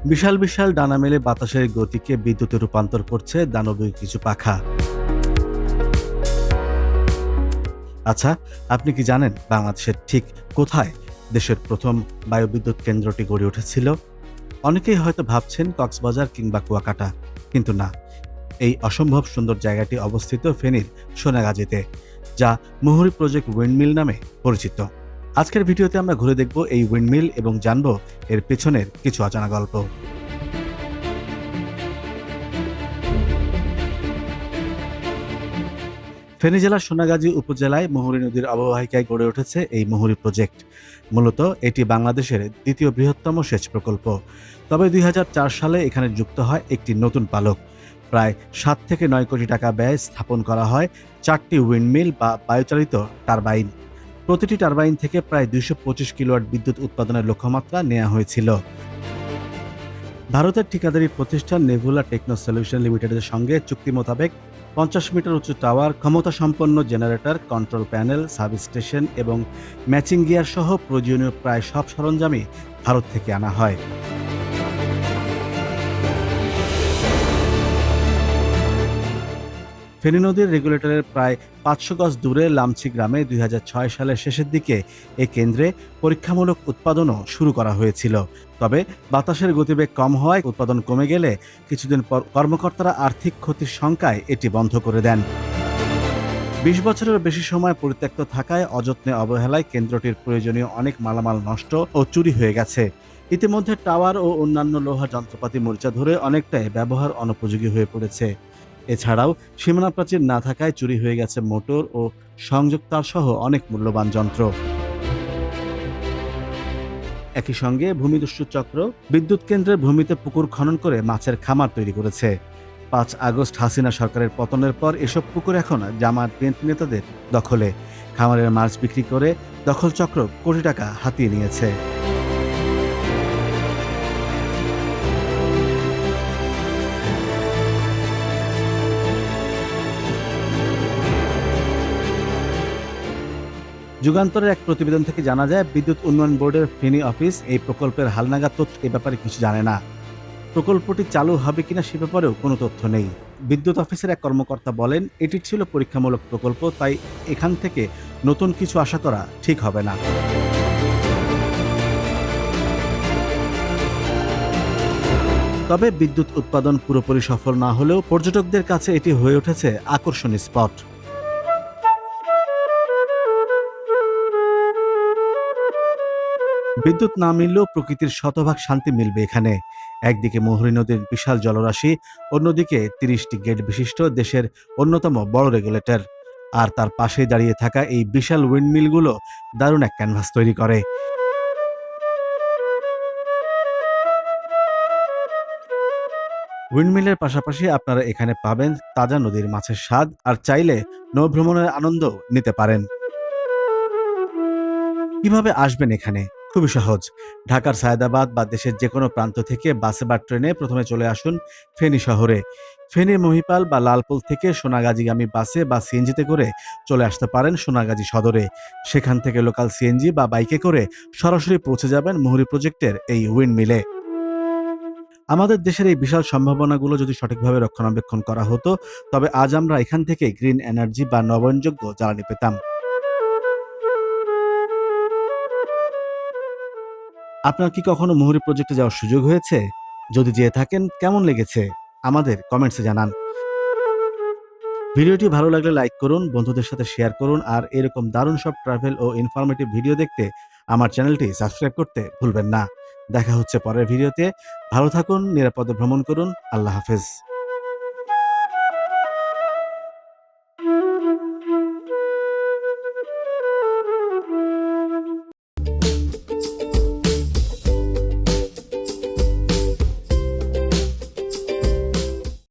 বিশাল বিশাল ডানা মেলে বাতাসের গতিকে বিদ্যুতে রূপান্তর করছে দানবীয় কিছু পাখা। আচ্ছা, আপনি কি জানেন বাংলাদেশের ঠিক কোথায় দেশের প্রথম বায়ুবিদ্যুৎ কেন্দ্রটি গড়ে উঠেছিল? অনেকেই হয়তো ভাবছেন কক্সবাজার কিংবা কুয়াকাটা, কিন্তু না, এই অসম্ভব সুন্দর জায়গাটি অবস্থিত ফেনীর সোনাগাজীতে, যা মুহুরী প্রজেক্ট উইন্ডমিল নামে পরিচিত। আজকের ভিডিওতে আমরা ঘুরে দেখব এই উইন্ডমিল এবং জানব এর পেছনের কিছু অজানা গল্প। ফেনী জেলার সোনাগাজী উপজেলায় মুহুরী নদীর অববাহিকায় গড়ে উঠেছে এই মুহুরী প্রজেক্ট। মূলত এটি বাংলাদেশের দ্বিতীয় বৃহত্তম সেচ প্রকল্প। তবে ২০০৪ সালে এখানে যুক্ত হয় একটি নতুন পালক। প্রায় ৭ থেকে ৯ কোটি টাকা ব্যয়ে স্থাপন করা হয় ৪টি উইন্ডমিল বা বায়ুচালিত টারবাইন। প্রতিটি টারবাইন থেকে প্রায় ২২৫ কিলোওয়াট বিদ্যুৎ উৎপাদনের লক্ষ্যমাত্রা নেওয়া হয়েছিল। ভারতের ঠিকাদারি প্রতিষ্ঠান নেভুলা টেকনো সলিউশন লিমিটেডের সঙ্গে চুক্তি মোতাবেক ৫০ মিটার উঁচু টাওয়ার, ক্ষমতা সম্পন্ন জেনারেটর, কন্ট্রোল প্যানেল, সাবস্টেশন এবং ম্যাচিং গিয়ার সহ প্রয়োজনীয় প্রায় সব সরঞ্জামই ভারত থেকে আনা হয়। ফেনী নদীর রেগুলেটরের প্রায় ৫০০ গজ দূরে লামছি গ্রামে ২০০৬ সালের শেষের দিকে এ কেন্দ্রে পরীক্ষামূলক উৎপাদনও শুরু করা হয়েছিল। তবে বাতাসের গতিবেগ কম হওয়ায় উৎপাদন কমে গেলে কিছুদিন পর কর্মকর্তারা আর্থিক ক্ষতির শঙ্কায় এটি বন্ধ করে দেন। ২০ বছরের বেশি সময় পরিত্যক্ত থাকায় অযত্নে অবহেলায় কেন্দ্রটির প্রয়োজনীয় অনেক মালামাল নষ্ট ও চুরি হয়ে গেছে। ইতিমধ্যে টাওয়ার ও অন্যান্য লোহা যন্ত্রপাতি মরিচা ধরে অনেকটাই ব্যবহার অনুপযোগী হয়ে পড়েছে। এছাড়াও সীমানা প্রাচীর না থাকায় চুরি হয়ে গেছে মোটর ও সংযোগ তার সহ অনেক মূল্যবান যন্ত্র। একই সঙ্গে ভূমিদস্যু চক্র বিদ্যুৎ কেন্দ্রের ভূমিতে পুকুর খনন করে মাছের খামার তৈরি করেছে। ৫ আগস্ট হাসিনা সরকারের পতনের পর এসব পুকুর এখন জামায়াত বিএনপি নেতাদের দখলে। খামারের মাছ বিক্রি করে দখল চক্র কোটি টাকা হাতিয়ে নিয়েছে। যুগান্তরের এক প্রতিবেদন থেকে জানা যায়, বিদ্যুৎ উন্নয়ন বোর্ডের ফেনী অফিস এই প্রকল্পের হালনাগাদ তথ্য এ ব্যাপারে কিছু জানে না। প্রকল্পটি চালু হবে কিনা সে ব্যাপারেও কোনো তথ্য নেই। বিদ্যুৎ অফিসের এক কর্মকর্তা বলেন, এটি ছিল পরীক্ষামূলক প্রকল্প, তাই এখান থেকে নতুন কিছু আশা করা ঠিক হবে না। তবে বিদ্যুৎ উৎপাদন পুরোপুরি সফল না হলেও পর্যটকদের কাছে এটি হয়ে উঠেছে আকর্ষণীয় স্পট। বিদ্যুৎ না মিললেও প্রকৃতির শতভাগ শান্তি মিলবে এখানে। একদিকে মুহুরী নদীর বিশাল জলরাশি, অন্যদিকে ৩০টি গেট বিশিষ্ট দেশের অন্যতম বড় রেগুলেটর। আর তার পাশেই দাঁড়িয়ে থাকা এই বিশাল উইন্ডমিলগুলো দারুণ এক ক্যানভাস তৈরি করে। উইন্ডমিলের পাশাপাশি আপনারা এখানে পাবেন তাজা নদীর মাছের স্বাদ, আর চাইলে নৌভ্রমণের আনন্দ নিতে পারেন। কিভাবে আসবেন এখানে? খুবই সহজ। ঢাকার সায়েদাবাদ বা দেশের যেকোনো প্রান্ত থেকে বাসে বা ট্রেনে প্রথমে চলে আসুন ফেনী শহরে। ফেনীর মহিপাল বা লালপুল থেকে সোনাগাজীগামী বাসে বা সিএনজিতে করে চলে আসতে পারেন সোনাগাজী সদরে। সেখান থেকে লোকাল সিএনজি বা বাইকে করে সরাসরি পৌঁছে যাবেন মুহুরী প্রজেক্টের এই উইন্ডমিলে। আমাদের দেশের এই বিশাল সম্ভাবনাগুলো যদি সঠিকভাবে রক্ষণাবেক্ষণ করা হতো, তবে আজ আমরা এখান থেকে গ্রিন এনার্জি বা নবায়নযোগ্য জ্বালানি পেতাম। আপনার কি কখনো মুহুরী প্রজেক্টে যাওয়ার সুযোগ হয়েছে? যদি যেয়ে থাকেন, কেমন লেগেছে আমাদের কমেন্টসে জানান। ভিডিওটি ভালো লাগলে লাইক করুন, বন্ধুদের সাথে শেয়ার করুন, আর এরকম দারুণ সব ট্রাভেল ও ইনফরমেটিভ ভিডিও দেখতে আমার চ্যানেলটি সাবস্ক্রাইব করতে ভুলবেন না। দেখা হচ্ছে পরের ভিডিওতে। ভালো থাকুন, নিরাপদে ভ্রমণ করুন। আল্লাহ হাফেজ।